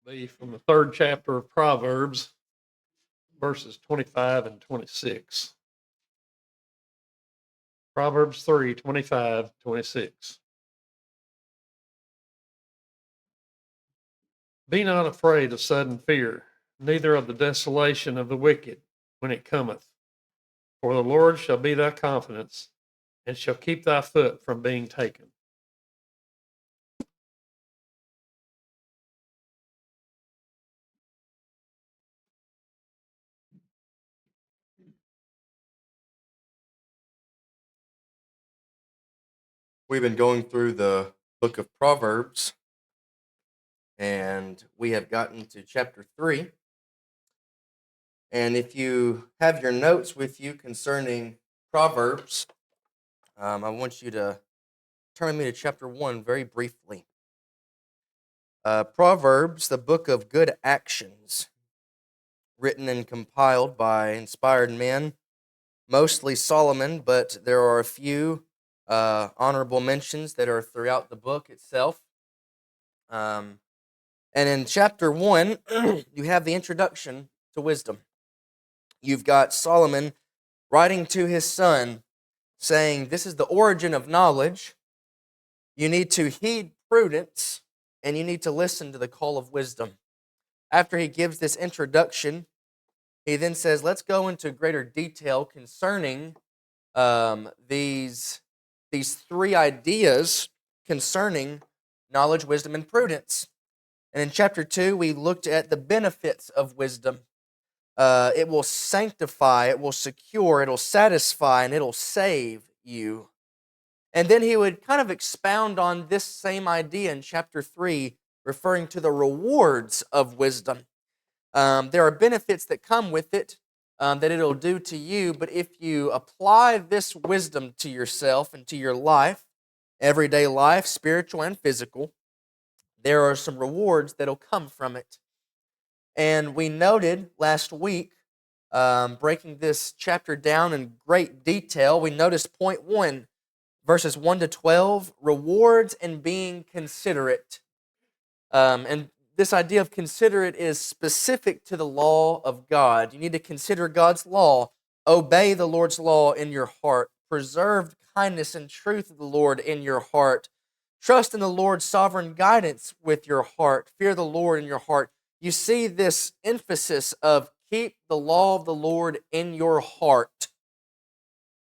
Be from the third chapter of Proverbs, verses 25 and 26. Proverbs 3, 25, 26. Be not afraid of sudden fear, neither of the desolation of the wicked when it cometh. For the Lord shall be thy confidence, and shall keep thy foot from being taken. We've been going through the book of Proverbs, and we have gotten to chapter 3. And if you have your notes with you concerning Proverbs, I want you to turn with me to chapter 1 very briefly. Proverbs, the book of good actions, written and compiled by inspired men, mostly Solomon, but there are a few honorable mentions that are throughout the book itself. And in chapter 1, you have the introduction to wisdom. You've got Solomon writing to his son, saying, this is the origin of knowledge. You need to heed prudence, and you need to listen to the call of wisdom. After he gives this introduction, he then says, let's go into greater detail concerning these three ideas concerning knowledge, wisdom, and prudence. And in chapter 2, we looked at the benefits of wisdom. It will sanctify, it will secure, it'll satisfy, and it'll save you. And then he would kind of expound on this same idea in chapter 3, referring to the rewards of wisdom. There are benefits that come with it that it'll do to you, but if you apply this wisdom to yourself and to your life, everyday life, spiritual and physical, there are some rewards that'll come from it. And we noted last week, breaking this chapter down in great detail, we noticed point 1, verses 1 to 12, rewards and being considerate. And this idea of considerate is specific to the law of God. You need to consider God's law, obey the Lord's law in your heart, preserve kindness and truth of the Lord in your heart, trust in the Lord's sovereign guidance with your heart, fear the Lord in your heart. You see this emphasis of keep the law of the Lord in your heart.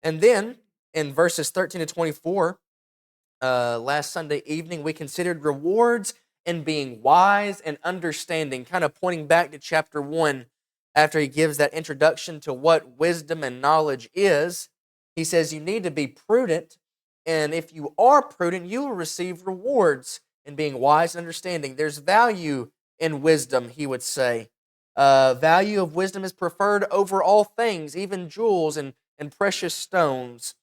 And then in verses 13 to 24, last Sunday evening, we considered rewards and being wise and understanding, kind of pointing back to chapter 1 after he gives that introduction to what wisdom and knowledge is. He says you need to be prudent, and if you are prudent, you will receive rewards in being wise and understanding. There's value in wisdom, he would say. Value of wisdom is preferred over all things, even jewels and precious stones.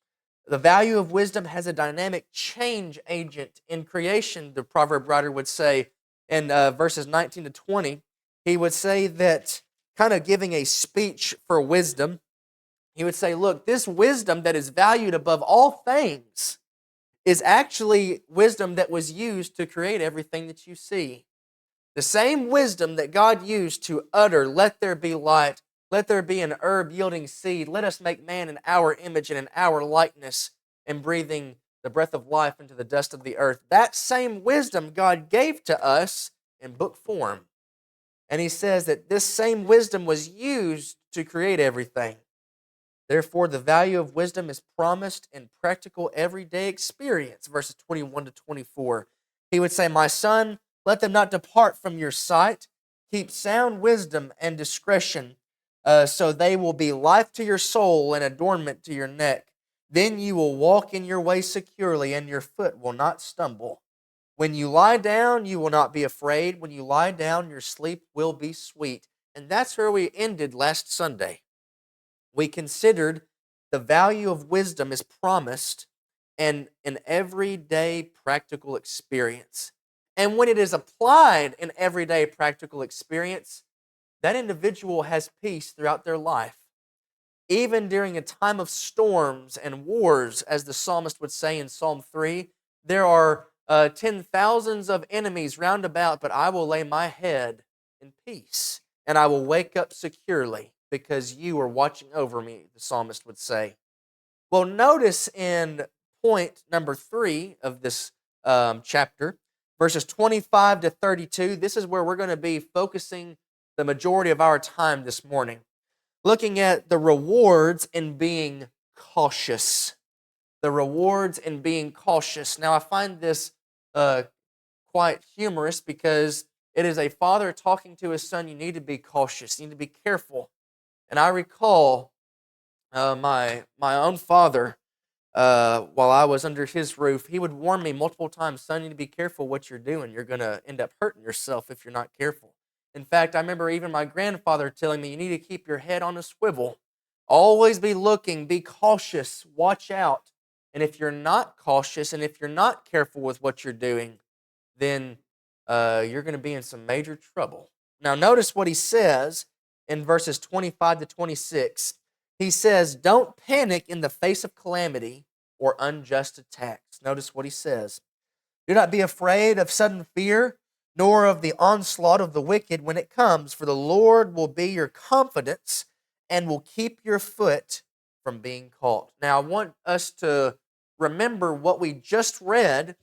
The value of wisdom has a dynamic change agent in creation, the proverb writer would say in verses 19 to 20. He would say that, kind of giving a speech for wisdom, he would say, look, this wisdom that is valued above all things is actually wisdom that was used to create everything that you see. The same wisdom that God used to utter, let there be light, let there be an herb yielding seed, let us make man in our image and in our likeness, and breathing the breath of life into the dust of the earth. That same wisdom God gave to us in book form. And he says that this same wisdom was used to create everything. Therefore, the value of wisdom is promised in practical everyday experience. Verses 21 to 24. He would say, my son, let them not depart from your sight. Keep sound wisdom and discretion, so they will be life to your soul and adornment to your neck. Then you will walk in your way securely, and your foot will not stumble. When you lie down, you will not be afraid. When you lie down, your sleep will be sweet. And that's where we ended last Sunday. We considered the value of wisdom is promised in an everyday practical experience. And when it is applied in everyday practical experience, that individual has peace throughout their life. Even during a time of storms and wars, as the psalmist would say in Psalm 3, there are 10,000s of enemies round about, but I will lay my head in peace, and I will wake up securely because you are watching over me, the psalmist would say. Well, notice in point number 3 of this chapter, verses 25 to 32, this is where we're going to be focusing the majority of our time this morning, looking at the rewards in being cautious. The rewards in being cautious. Now, I find this uh, quite humorous because it is a father talking to his son. You need to be cautious. You need to be careful. And I recall my own father, while I was under his roof, he would warn me multiple times, son, you need to be careful what you're doing. You're going to end up hurting yourself if you're not careful. In fact, I remember even my grandfather telling me, you need to keep your head on a swivel. Always be looking, be cautious, watch out. And if you're not cautious and if you're not careful with what you're doing, then you're going to be in some major trouble. Now, notice what he says in verses 25 to 26. He says, don't panic in the face of calamity or unjust attacks. Notice what he says. Do not be afraid of sudden fear, nor of the onslaught of the wicked when it comes, for the Lord will be your confidence and will keep your foot from being caught. Now, I want us to remember what we just read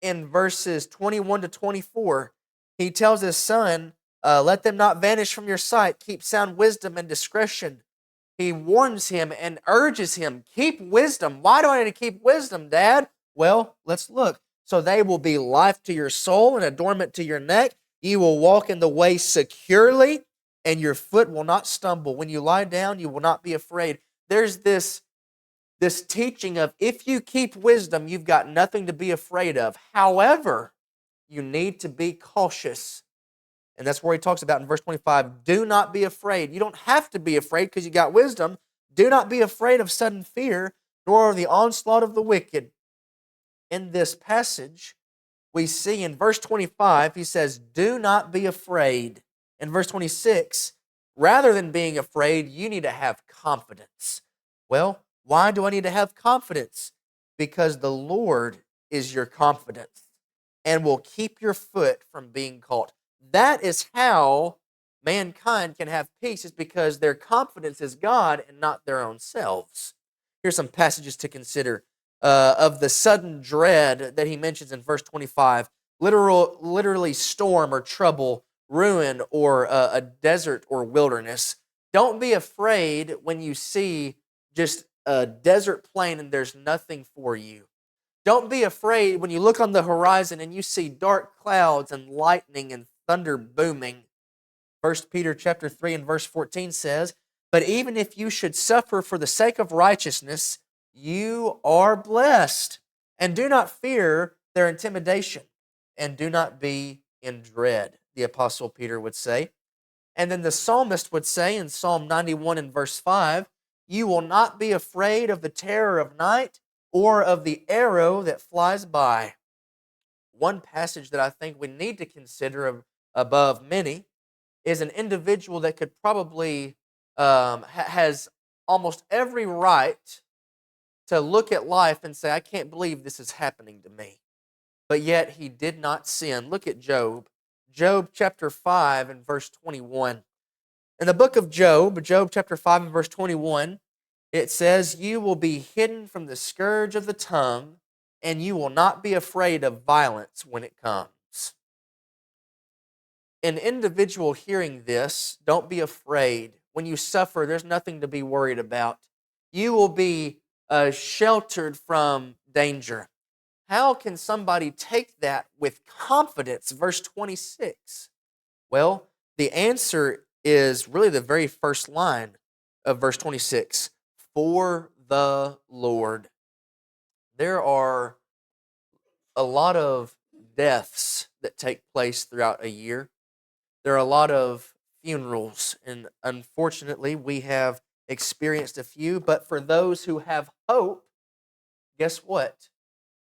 in verses 21 to 24. He tells his son, let them not vanish from your sight. Keep sound wisdom and discretion. He warns him and urges him, keep wisdom. Why do I need to keep wisdom, Dad? Well, let's look. So they will be life to your soul and adornment to your neck. You will walk in the way securely, and your foot will not stumble. When you lie down, you will not be afraid. There's this teaching of if you keep wisdom, you've got nothing to be afraid of. However, you need to be cautious. And that's where he talks about in verse 25, do not be afraid. You don't have to be afraid because you got wisdom. Do not be afraid of sudden fear, nor of the onslaught of the wicked. In this passage, we see in verse 25, he says, do not be afraid. In verse 26, rather than being afraid, you need to have confidence. Well, why do I need to have confidence? Because the Lord is your confidence and will keep your foot from being caught. That is how mankind can have peace, is because their confidence is God and not their own selves. Here's some passages to consider of the sudden dread that he mentions in verse 25. Literally storm or trouble, ruin, or a desert or wilderness. Don't be afraid when you see just a desert plain and there's nothing for you. Don't be afraid when you look on the horizon and you see dark clouds and lightning and thunder booming. 1 Peter chapter 3 and verse 14 says, but even if you should suffer for the sake of righteousness, you are blessed. And do not fear their intimidation, and do not be in dread, the Apostle Peter would say. And then the psalmist would say in Psalm 91 and verse 5, you will not be afraid of the terror of night, or of the arrow that flies by. One passage that I think we need to consider above many is an individual that could probably has almost every right to look at life and say, I can't believe this is happening to me. But yet he did not sin. Look at Job. Job chapter 5 and verse 21. In the book of Job, Job chapter 5 and verse 21, it says, you will be hidden from the scourge of the tongue, and you will not be afraid of violence when it comes. An individual hearing this, don't be afraid. When you suffer, there's nothing to be worried about. You will be sheltered from danger. How can somebody take that with confidence? Verse 26. Well, the answer is really the very first line of verse 26. For the Lord. There are a lot of deaths that take place throughout a year. There are a lot of funerals, and unfortunately, we have experienced a few. But for those who have hope, guess what?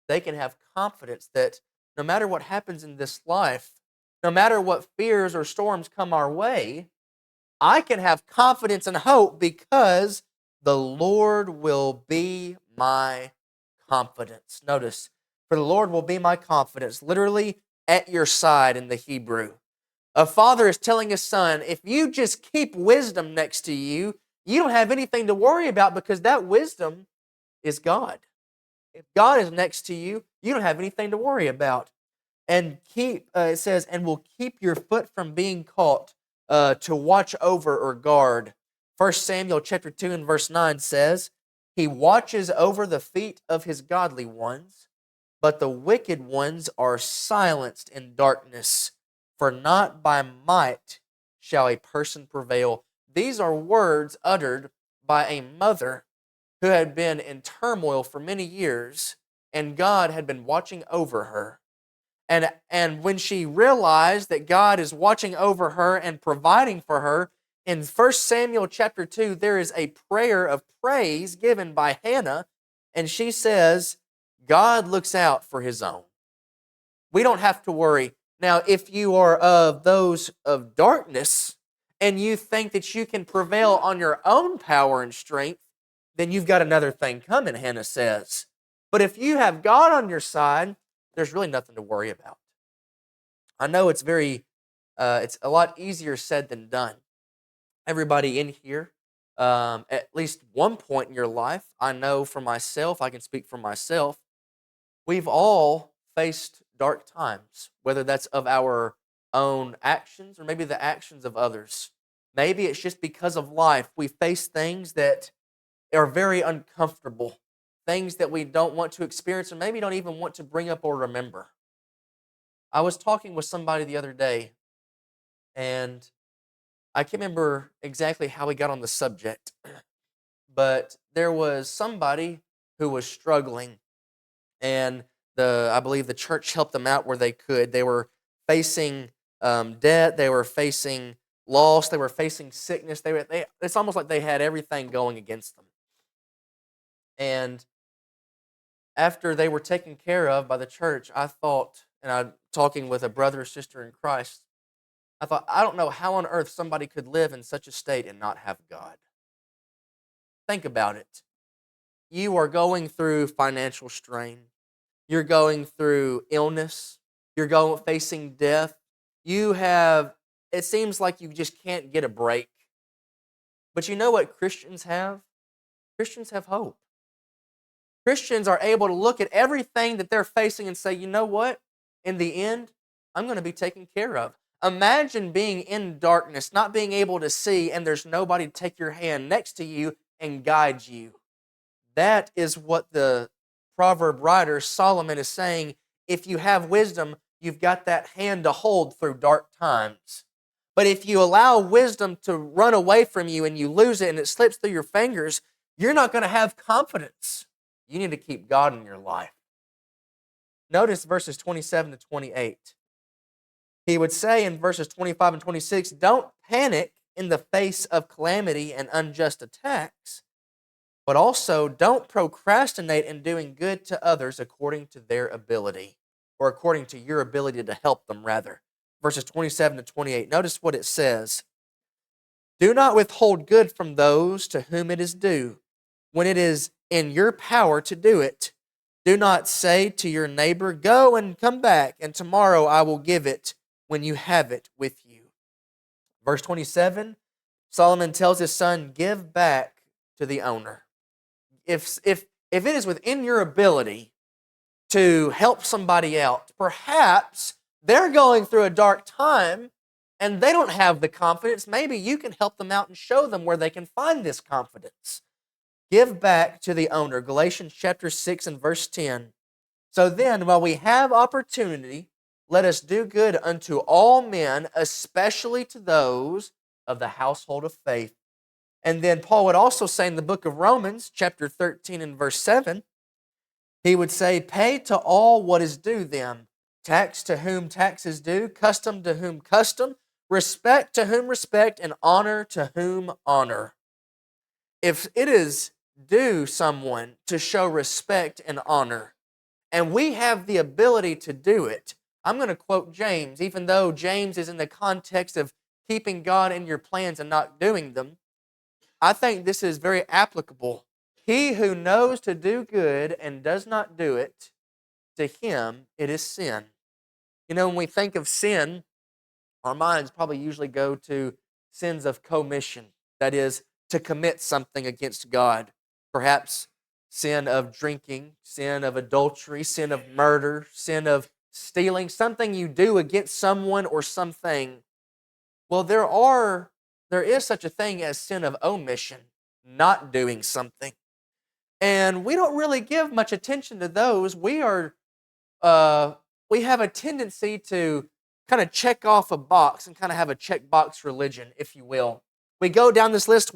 They can have confidence that no matter what happens in this life, no matter what fears or storms come our way, I can have confidence and hope because the Lord will be my confidence. Notice, for the Lord will be my confidence. Literally, at your side in the Hebrew. A father is telling his son, if you just keep wisdom next to you, you don't have anything to worry about because that wisdom is God. If God is next to you, you don't have anything to worry about. And it says, and will keep your foot from being caught, to watch over or guard. 1 Samuel chapter 2 and verse 9 says, he watches over the feet of his godly ones, but the wicked ones are silenced in darkness, for not by might shall a person prevail. These are words uttered by a mother who had been in turmoil for many years, and God had been watching over her. And when she realized that God is watching over her and providing for her, in 1 Samuel chapter 2, there is a prayer of praise given by Hannah, and she says, God looks out for his own. We don't have to worry. Now, if you are of those of darkness and you think that you can prevail on your own power and strength, then you've got another thing coming, Hannah says. But if you have God on your side, there's really nothing to worry about. I know it's a lot easier said than done. Everybody in here, at least one point in your life, I know for myself, I can speak for myself, we've all faced dark times, whether that's of our own actions or maybe the actions of others. Maybe it's just because of life. We face things that are very uncomfortable, things that we don't want to experience or maybe don't even want to bring up or remember. I was talking with somebody the other day, and I can't remember exactly how we got on the subject, but there was somebody who was struggling, and I believe the church helped them out where they could. They were facing debt, they were facing loss, they were facing sickness. It's almost like they had everything going against them. And after they were taken care of by the church, I thought, and I'm talking with a brother or sister in Christ, I thought, I don't know how on earth somebody could live in such a state and not have God. Think about it. You are going through financial strain. You're going through illness. You're facing death. It seems like you just can't get a break. But you know what Christians have? Christians have hope. Christians are able to look at everything that they're facing and say, you know what? In the end, I'm going to be taken care of. Imagine being in darkness, not being able to see, and there's nobody to take your hand next to you and guide you. That is what the proverb writer Solomon is saying. If you have wisdom, you've got that hand to hold through dark times. But if you allow wisdom to run away from you and you lose it and it slips through your fingers, you're not going to have confidence. You need to keep God in your life. Notice verses 27 to 28. He would say in verses 25 and 26, don't panic in the face of calamity and unjust attacks, but also don't procrastinate in doing good to others according to their ability, or according to your ability to help them, rather. Verses 27 to 28. Notice what it says. Do not withhold good from those to whom it is due, when it is in your power to do it. Do not say to your neighbor, go and come back, and tomorrow I will give it when you have it with you. Verse 27, Solomon tells his son, give back to the owner. If it is within your ability to help somebody out, perhaps they're going through a dark time and they don't have the confidence, maybe you can help them out and show them where they can find this confidence. Give back to the owner. Galatians chapter 6 and verse 10. So then, while we have opportunity, let us do good unto all men, especially to those of the household of faith. And then Paul would also say in the book of Romans, chapter 13 and verse 7, he would say, pay to all what is due them. Tax to whom tax is due, custom to whom custom, respect to whom respect, and honor to whom honor. If it is due someone to show respect and honor, and we have the ability to do it, I'm going to quote James, even though James is in the context of keeping God in your plans and not doing them. I think this is very applicable. He who knows to do good and does not do it, to him, it is sin. You know, when we think of sin, our minds probably usually go to sins of commission, that is, to commit something against God. Perhaps sin of drinking, sin of adultery, sin of murder, sin of stealing, something you do against someone or something. Well, there is such a thing as sin of omission, not doing something. And we don't really give much attention to those. We have a tendency to kind of check off a box and kind of have a checkbox religion, if you will. We go down this list,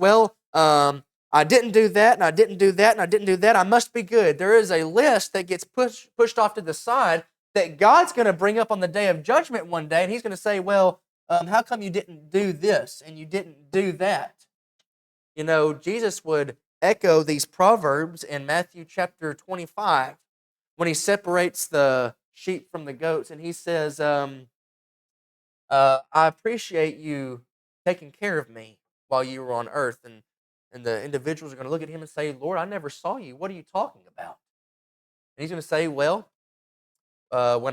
I didn't do that, and I didn't do that, and I didn't do that. I must be good. There is a list that gets pushed off to the side that God's going to bring up on the day of judgment one day, and he's going to say, how come you didn't do this and you didn't do that? You know, Jesus would echo these proverbs in Matthew chapter 25 when he separates the sheep from the goats, and he says, I appreciate you taking care of me while you were on earth. And the individuals are going to look at him and say, Lord, I never saw you. What are you talking about? And he's going to say, when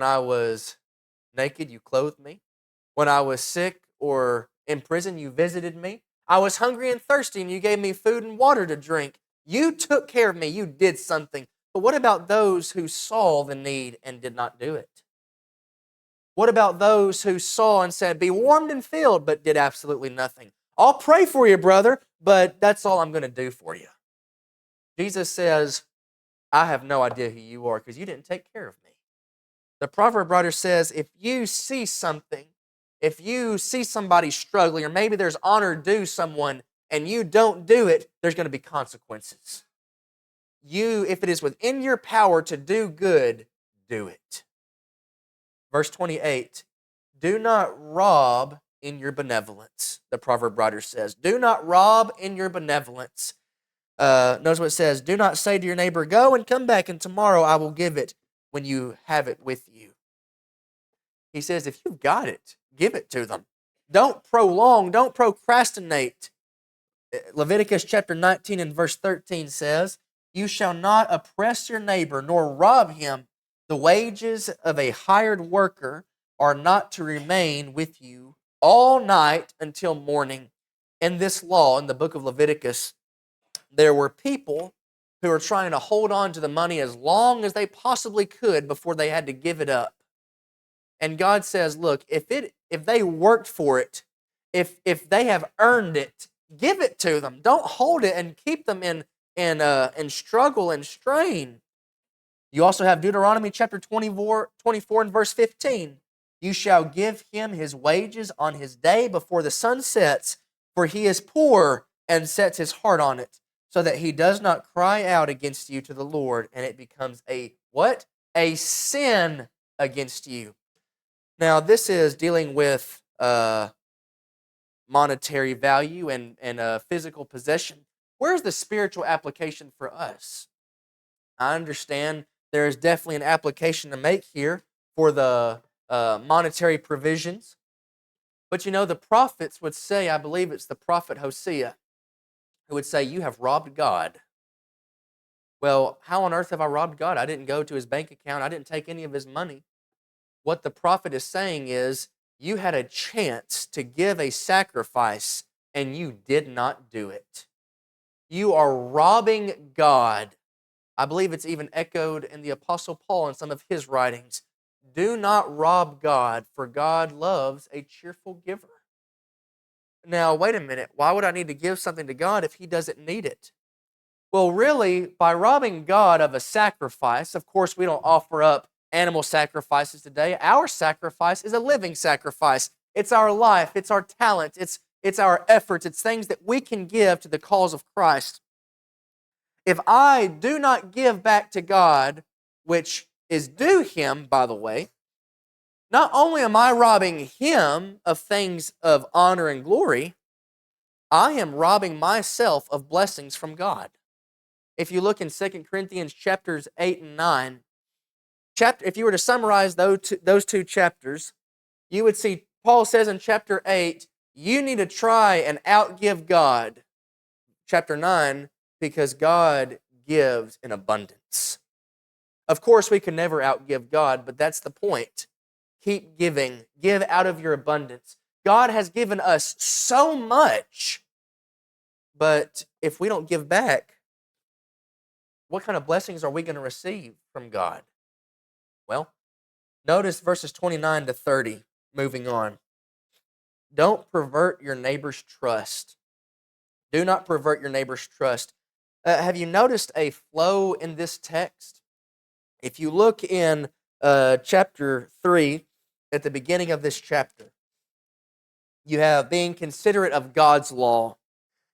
I was naked, you clothed me. When I was sick or in prison, you visited me. I was hungry and thirsty, and you gave me food and water to drink. You took care of me. You did something. But what about those who saw the need and did not do it? What about those who saw and said, be warmed and filled, but did absolutely nothing? I'll pray for you, brother, but that's all I'm going to do for you. Jesus says, I have no idea who you are because you didn't take care of me. The proverb writer says, if you see something, if you see somebody struggling, or maybe there's honor due someone and you don't do it, there's going to be consequences. If it is within your power to do good, do it. Verse 28, do not rob in your benevolence, the proverb writer says. Do not rob in your benevolence. Notice what it says, do not say to your neighbor, go and come back, and tomorrow I will give it when you have it with you. He says, if you've got it, give it to them. Don't prolong, don't procrastinate. Leviticus chapter 19 and verse 13 says, you shall not oppress your neighbor nor rob him. The wages of a hired worker are not to remain with you all night until morning. In this law, in the book of Leviticus, there were people who were trying to hold on to the money as long as they possibly could before they had to give it up. And God says, look, if they worked for it, if they have earned it, give it to them. Don't hold it and keep them in struggle and strain. You also have Deuteronomy chapter 24 and verse 15. You shall give him his wages on his day before the sun sets, for he is poor and sets his heart on it, so that he does not cry out against you to the Lord, and it becomes a what? A sin against you. Now, this is dealing with monetary value and physical possession. Where's the spiritual application for us? I understand there is definitely an application to make here for the monetary provisions. But you know, the prophets would say, I believe it's the prophet Hosea, who would say, you have robbed God. Well, how on earth have I robbed God? I didn't go to his bank account. I didn't take any of his money. What the prophet is saying is, you had a chance to give a sacrifice and you did not do it. You are robbing God. I believe it's even echoed in the Apostle Paul in some of his writings. Do not rob God, for God loves a cheerful giver. Now, wait a minute. Why would I need to give something to God if he doesn't need it? Well, really, by robbing God of a sacrifice, of course, we don't offer up animal sacrifices today. Our sacrifice is a living sacrifice. It's our life, it's our talent, it's our efforts, it's things that we can give to the cause of Christ. If I do not give back to God, which is due him, by the way, not only am I robbing him of things of honor and glory, I am robbing myself of blessings from God. If you look in 2 Corinthians chapters 8 and 9, if you were to summarize those two chapters, you would see Paul says in chapter 8, you need to try and outgive God. Chapter 9, because God gives in abundance. Of course, we can never outgive God, but that's the point. Keep giving. Give out of your abundance. God has given us so much, but if we don't give back, what kind of blessings are we going to receive from God? Well, notice verses 29 to 30, moving on. Don't pervert your neighbor's trust. Do not pervert your neighbor's trust. Have you noticed a flow in this text? If you look in chapter 3, at the beginning of this chapter, you have being considerate of God's law.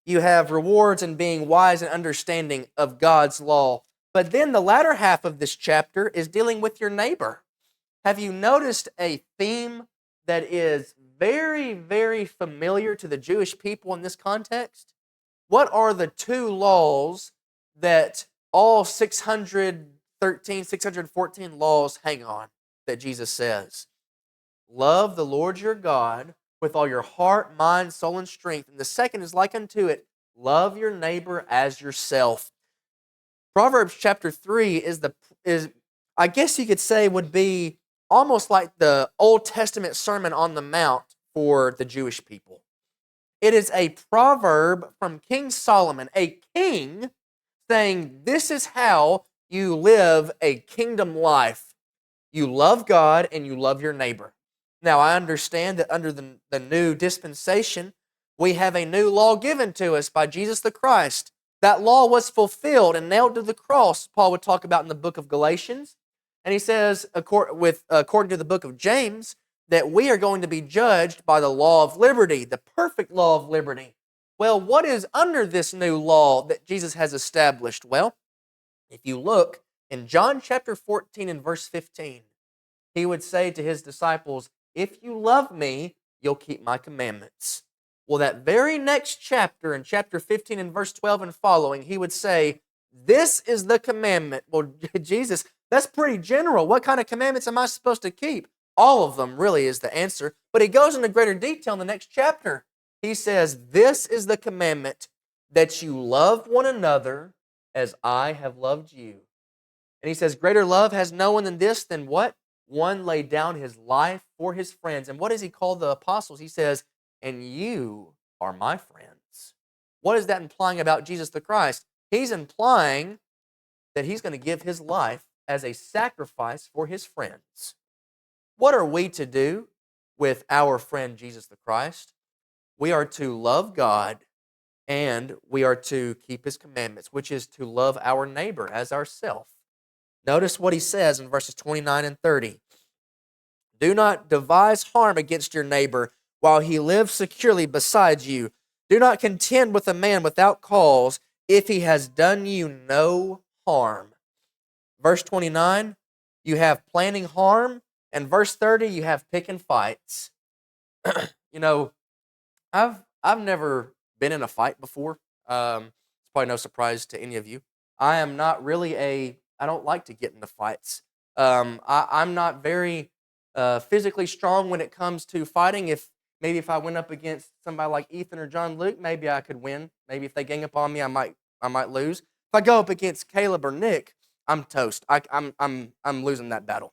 You have rewards in being wise and understanding of God's law. But then the latter half of this chapter is dealing with your neighbor. Have you noticed a theme that is very, very familiar to the Jewish people in this context? What are the two laws that all 614 laws hang on that Jesus says? Love the Lord your God with all your heart, mind, soul, and strength. And the second is like unto it, love your neighbor as yourself. Proverbs chapter 3 is I guess you could say would be almost like the Old Testament Sermon on the Mount for the Jewish people. It is a proverb from King Solomon, a king, saying this is how you live a kingdom life. You love God and you love your neighbor. Now, I understand that under the new dispensation, we have a new law given to us by Jesus the Christ. That law was fulfilled and nailed to the cross, Paul would talk about in the book of Galatians. And he says, according to the book of James, that we are going to be judged by the law of liberty, the perfect law of liberty. Well, what is under this new law that Jesus has established? Well, if you look in John chapter 14 and verse 15, he would say to his disciples, if you love me, you'll keep my commandments. Well, that very next chapter, in chapter 15 and verse 12 and following, he would say, this is the commandment. Well, Jesus, that's pretty general. What kind of commandments am I supposed to keep? All of them really is the answer. But he goes into greater detail in the next chapter. He says, this is the commandment, that you love one another as I have loved you. And he says, greater love has no one than this, than what? One laid down his life for his friends. And what does he call the apostles? He says, and you are my friends. What is that implying about Jesus the Christ? He's implying that he's going to give his life as a sacrifice for his friends. What are we to do with our friend Jesus the Christ? We are to love God and we are to keep his commandments, which is to love our neighbor as ourselves. Notice what he says in verses 29 and 30. Do not devise harm against your neighbor while he lives securely beside you. Do not contend with a man without cause if he has done you no harm. Verse 29, you have planning harm. And verse 30, you have picking fights. You know, I've never been in a fight before. It's probably no surprise to any of you. I am not really I don't like to get into fights. I'm not very physically strong when it comes to fighting. If I went up against somebody like Ethan or John Luke, maybe I could win. Maybe if they gang up on me, I might lose. If I go up against Caleb or Nick, I'm toast. I'm losing that battle.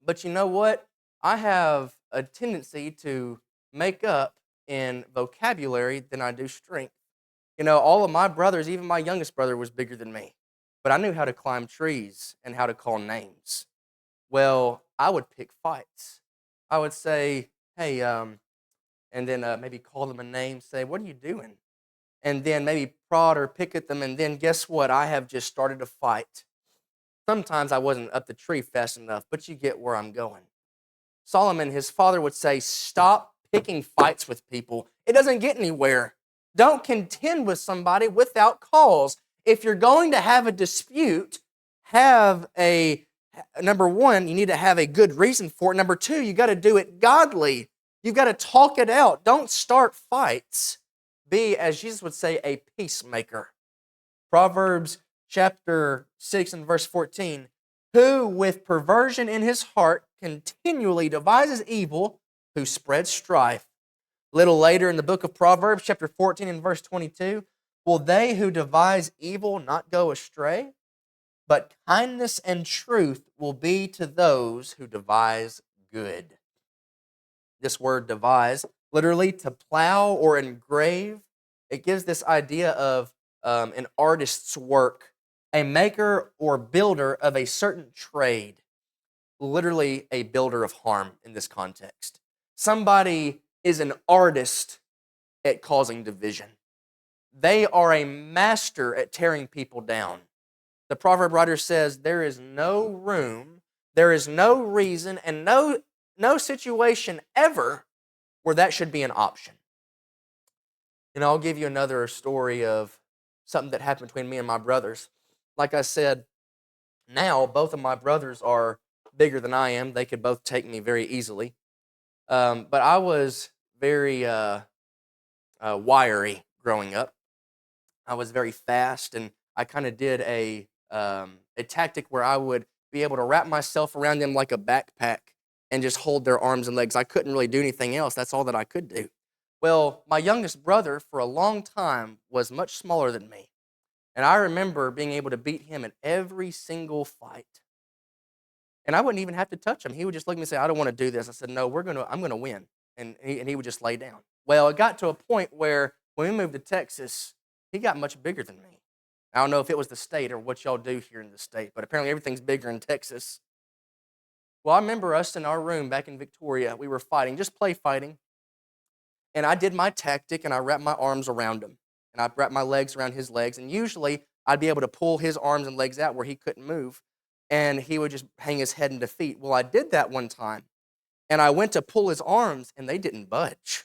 But you know what? I have a tendency to make up in vocabulary than I do strength. You know, all of my brothers, even my youngest brother, was bigger than me. But I knew how to climb trees and how to call names. Well, I would pick fights. I would say, hey, and then maybe call them a name, say, what are you doing? And then maybe prod or pick at them, and then guess what? I have just started a fight. Sometimes I wasn't up the tree fast enough, but you get where I'm going. Solomon, his father, would say, stop picking fights with people. It doesn't get anywhere. Don't contend with somebody without cause. If you're going to have a dispute, number one, you need to have a good reason for it. Number two, you got to do it godly. You've got to talk it out. Don't start fights. Be, as Jesus would say, a peacemaker. Proverbs chapter 6 and verse 14, who with perversion in his heart continually devises evil, who spreads strife. A little later in the book of Proverbs, chapter 14 and verse 22, will they who devise evil not go astray? but kindness and truth will be to those who devise good. This word devise, literally to plow or engrave, it gives this idea of an artist's work, a maker or builder of a certain trade, literally a builder of harm in this context. Somebody is an artist at causing division. They are a master at tearing people down. The proverb writer says there is no room, there is no reason, and no situation ever where that should be an option. And I'll give you another story of something that happened between me and my brothers. Like I said, now both of my brothers are bigger than I am. They could both take me very easily. But I was very wiry growing up. I was very fast, and I kind of did a tactic where I would be able to wrap myself around them like a backpack and just hold their arms and legs. I couldn't really do anything else. That's all that I could do. Well, my youngest brother for a long time was much smaller than me. And I remember being able to beat him in every single fight. And I wouldn't even have to touch him. He would just look at me and say, I don't want to do this. I said, no, I'm going to win. And he would just lay down. Well, it got to a point where when we moved to Texas, he got much bigger than me. I don't know if it was the state or what y'all do here in the state, but apparently everything's bigger in Texas. Well, I remember us in our room back in Victoria. We were fighting, just play fighting. And I did my tactic, and I wrapped my arms around him. And I wrapped my legs around his legs. And usually, I'd be able to pull his arms and legs out where he couldn't move. And he would just hang his head in defeat. Well, I did that one time. And I went to pull his arms, and they didn't budge.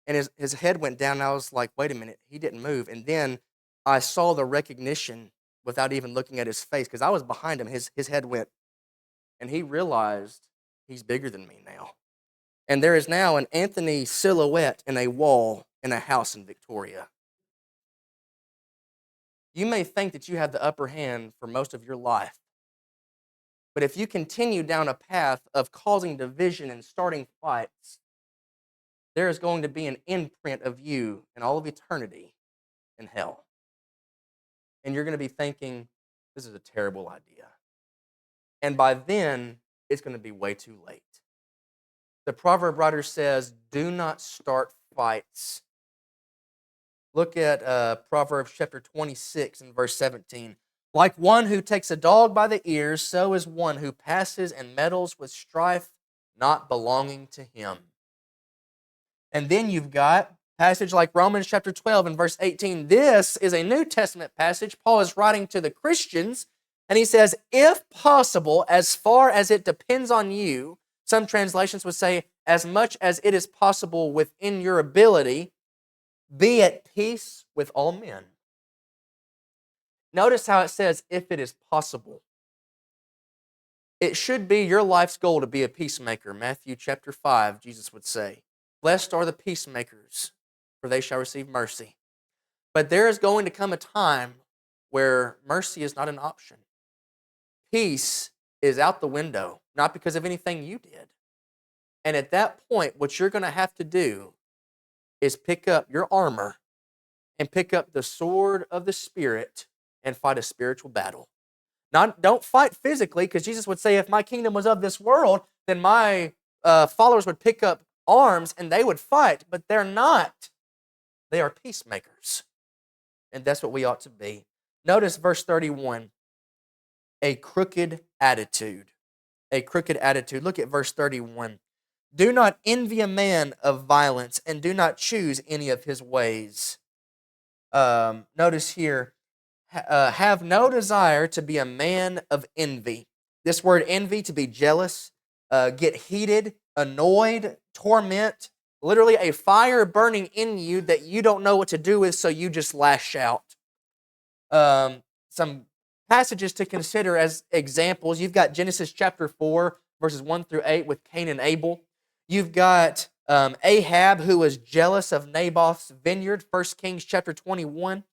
And his head went down, and I was like, wait a minute, he didn't move. And then I saw the recognition without even looking at his face, because I was behind him. His head went, and he realized he's bigger than me now. And there is now an Anthony silhouette in a wall in a house in Victoria. You may think that you have the upper hand for most of your life, but if you continue down a path of causing division and starting fights, there is going to be an imprint of you in all of eternity in hell. And you're going to be thinking, this is a terrible idea. And by then, it's going to be way too late. The proverb writer says, do not start fights. Look at Proverbs chapter 26 and verse 17. Like one who takes a dog by the ears, so is one who passes and meddles with strife not belonging to him. And then you've got passage like Romans chapter 12 and verse 18. This is a New Testament passage. Paul is writing to the Christians, and he says, if possible, as far as it depends on you, some translations would say, as much as it is possible within your ability, be at peace with all men. Notice how it says, if it is possible. It should be your life's goal to be a peacemaker. Matthew chapter 5, Jesus would say, blessed are the peacemakers, for they shall receive mercy. But there is going to come a time where mercy is not an option. Peace is out the window, not because of anything you did. And at that point, what you're going to have to do is pick up your armor and pick up the sword of the Spirit and fight a spiritual battle. Don't fight physically, because Jesus would say, if my kingdom was of this world, then my followers would pick up arms and they would fight, but they're not. They are peacemakers. And that's what we ought to be. Notice verse 31, a crooked attitude. A crooked attitude. Look at verse 31. Do not envy a man of violence, and do not choose any of his ways. Notice here, have no desire to be a man of envy. This word envy, to be jealous, get heated, annoyed, torment, literally a fire burning in you that you don't know what to do with, so you just lash out. Some passages to consider as examples. You've got Genesis chapter 4, verses 1 through 8 with Cain and Abel. You've got Ahab, who was jealous of Naboth's vineyard, 1 Kings chapter 21.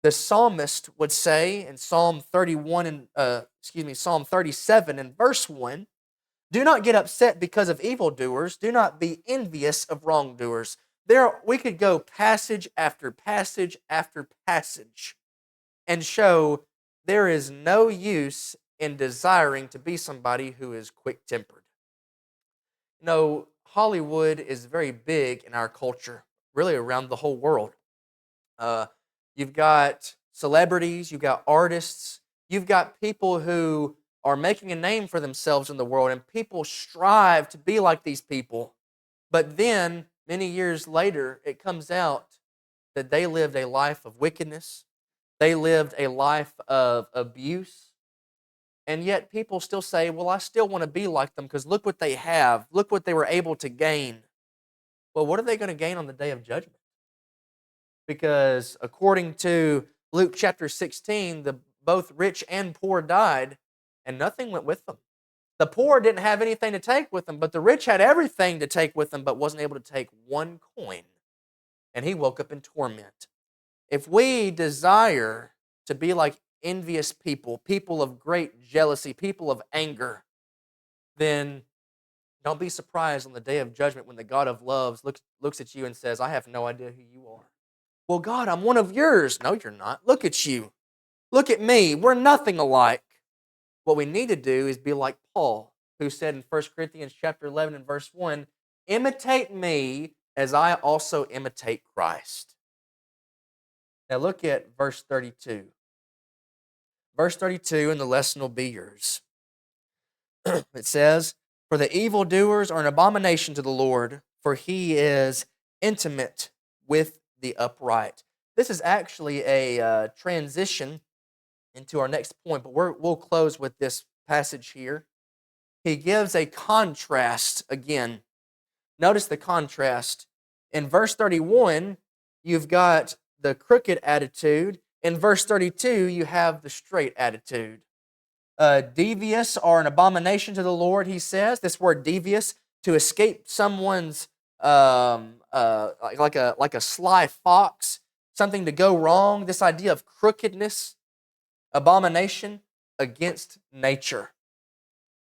The psalmist would say in Psalm 37 and verse 1, do not get upset because of evildoers. Do not be envious of wrongdoers. We could go passage after passage after passage and show there is no use in desiring to be somebody who is quick-tempered. Hollywood is very big in our culture, really around the whole world. Uh, you've got celebrities, you've got artists, you've got people who are making a name for themselves in the world, and people strive to be like these people. But then, many years later, it comes out that they lived a life of wickedness, they lived a life of abuse, and yet people still say, well, I still want to be like them because look what they have, look what they were able to gain. Well, what are they going to gain on the day of judgment? Because according to Luke chapter 16, both rich and poor died, and nothing went with them. The poor didn't have anything to take with them, but the rich had everything to take with them, but wasn't able to take one coin. And he woke up in torment. If we desire to be like envious people, people of great jealousy, people of anger, then don't be surprised on the day of judgment when the God of love looks at you and says, I have no idea who you are. Well, God, I'm one of yours. No, you're not. Look at you. Look at me. We're nothing alike. What we need to do is be like Paul, who said in 1 Corinthians chapter 11 and verse 1, imitate me as I also imitate Christ. Now look at verse 32. Verse 32, and the lesson will be yours. It says, for the evildoers are an abomination to the Lord, for he is intimate with the upright. This is actually a transition into our next point, but we'll close with this passage here. He gives a contrast again. Notice the contrast. In verse 31, you've got the crooked attitude. In verse 32, you have the straight attitude. Devious are an abomination to the Lord, he says. This word devious, to escape someone's, like a sly fox, something to go wrong. This idea of crookedness, abomination against nature.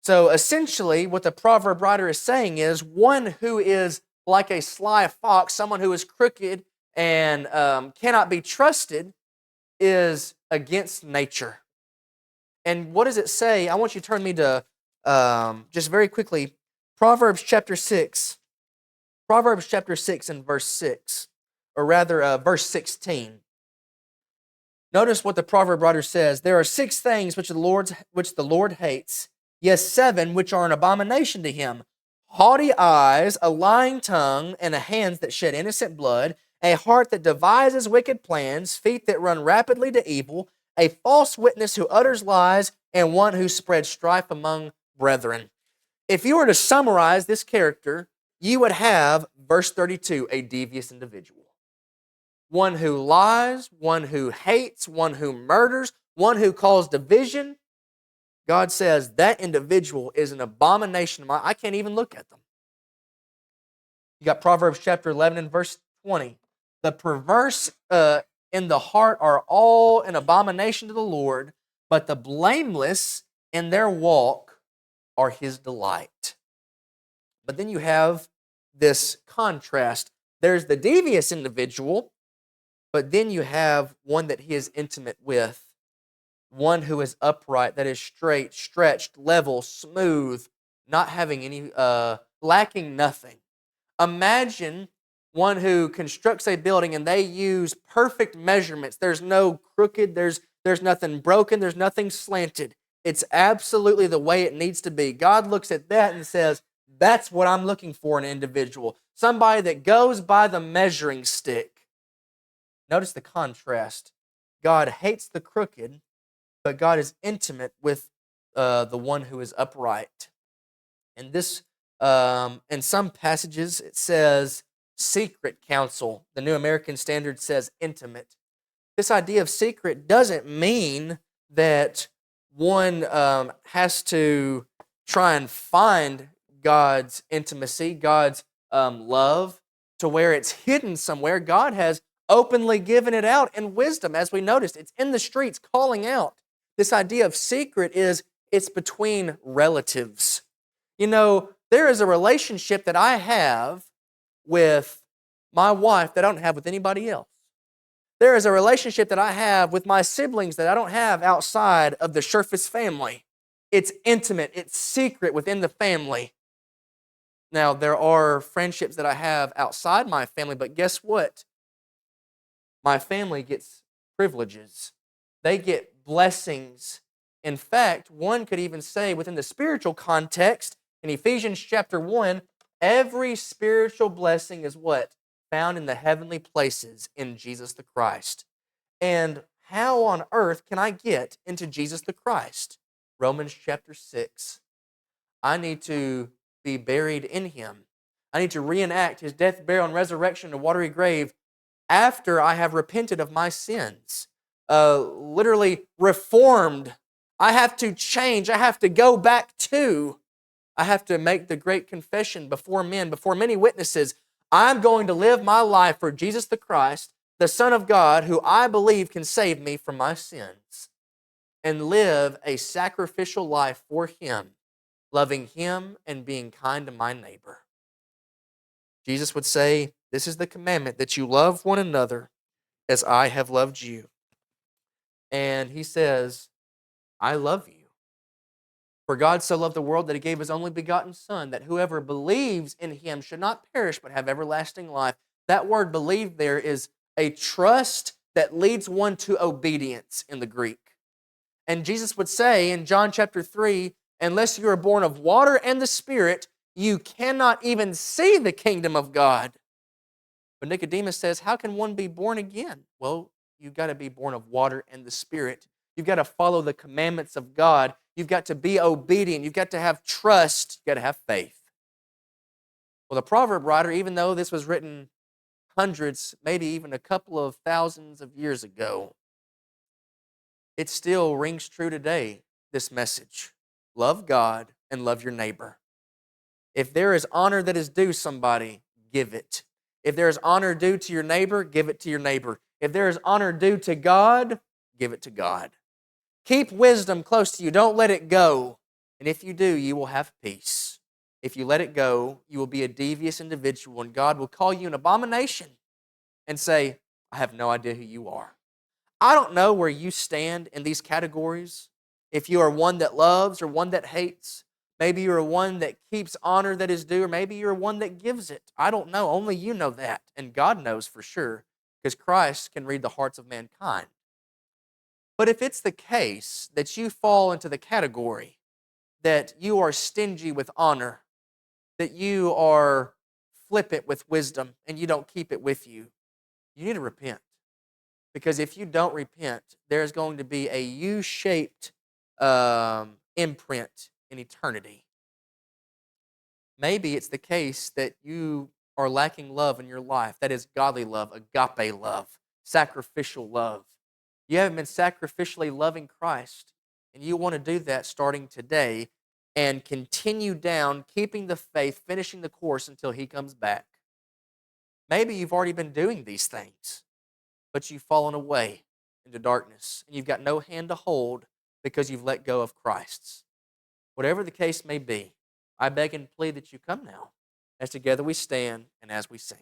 So essentially, what the proverb writer is saying is one who is like a sly fox, someone who is crooked and cannot be trusted, is against nature. And what does it say? I want you to turn me to, just very quickly, Proverbs chapter 6. Proverbs chapter 6 and verse 6, or rather verse 16. Notice what the proverb writer says. There are 6 things which the Lord hates, yes, 7 which are an abomination to him. Haughty eyes, a lying tongue, and a hands that shed innocent blood, a heart that devises wicked plans, feet that run rapidly to evil, a false witness who utters lies, and one who spreads strife among brethren. If you were to summarize this character, you would have, verse 32, a devious individual. One who lies, one who hates, one who murders, one who causes division. God says that individual is an abomination. I can't even look at them. You got Proverbs chapter 11 and verse 20. The perverse in the heart are all an abomination to the Lord, but the blameless in their walk are his delight. But then you have this contrast. There's the devious individual, but then you have one that he is intimate with, one who is upright, that is straight, stretched, level, smooth, not having any, lacking nothing. Imagine one who constructs a building and they use perfect measurements. There's no crooked, there's nothing broken, there's nothing slanted. It's absolutely the way it needs to be. God looks at that and says, that's what I'm looking for in an individual. Somebody that goes by the measuring stick. Notice the contrast. God hates the crooked, but God is intimate with the one who is upright. And this, in some passages, it says secret counsel. The New American Standard says intimate. This idea of secret doesn't mean that one has to try and find God's intimacy, God's love, to where it's hidden somewhere. God has openly given it out in wisdom, as we noticed. It's in the streets calling out. This idea of secret is it's between relatives. You know, there is a relationship that I have with my wife that I don't have with anybody else. There is a relationship that I have with my siblings that I don't have outside of the Scherffius family. It's intimate, it's secret within the family. Now, there are friendships that I have outside my family, but guess what? My family gets privileges. They get blessings. In fact, one could even say within the spiritual context, in Ephesians chapter 1, every spiritual blessing is what? Found in the heavenly places in Jesus the Christ. And how on earth can I get into Jesus the Christ? Romans chapter 6. I need to be buried in him. I need to reenact his death, burial, and resurrection in a watery grave after I have repented of my sins. Literally reformed. I have to change. I have to go back to. I have to make the great confession before men, before many witnesses. I'm going to live my life for Jesus the Christ, the Son of God, who I believe can save me from my sins, and live a sacrificial life for him, loving him and being kind to my neighbor. Jesus would say, this is the commandment, that you love one another as I have loved you. And he says, I love you. For God so loved the world that he gave his only begotten Son, that whoever believes in him should not perish but have everlasting life. That word believe there is a trust that leads one to obedience in the Greek. And Jesus would say in John chapter 3, unless you are born of water and the Spirit, you cannot even see the kingdom of God. But Nicodemus says, how can one be born again? Well, you've got to be born of water and the Spirit. You've got to follow the commandments of God. You've got to be obedient. You've got to have trust. You've got to have faith. Well, the proverb writer, even though this was written hundreds, maybe even a couple of thousands of years ago, it still rings true today, this message. Love God and love your neighbor. If there is honor that is due somebody, give it. If there is honor due to your neighbor, give it to your neighbor. If there is honor due to God, give it to God. Keep wisdom close to you. Don't let it go. And if you do, you will have peace. If you let it go, you will be a devious individual, and God will call you an abomination and say, I have no idea who you are. I don't know where you stand in these categories. If you are one that loves or one that hates, maybe you're one that keeps honor that is due, or maybe you're one that gives it. I don't know. Only you know that, and God knows for sure, because Christ can read the hearts of mankind. But if it's the case that you fall into the category that you are stingy with honor, that you are flippant with wisdom, and you don't keep it with you, you need to repent. Because if you don't repent, there's going to be a U-shaped imprint in eternity. Maybe it's the case that you are lacking love in your life. That is godly love, agape love, sacrificial love. You haven't been sacrificially loving Christ, and you want to do that starting today and continue down, keeping the faith, finishing the course until he comes back. Maybe you've already been doing these things, but you've fallen away into darkness, and you've got no hand to hold because you've let go of Christ's. Whatever the case may be, I beg and plead that you come now, as together we stand and as we sing.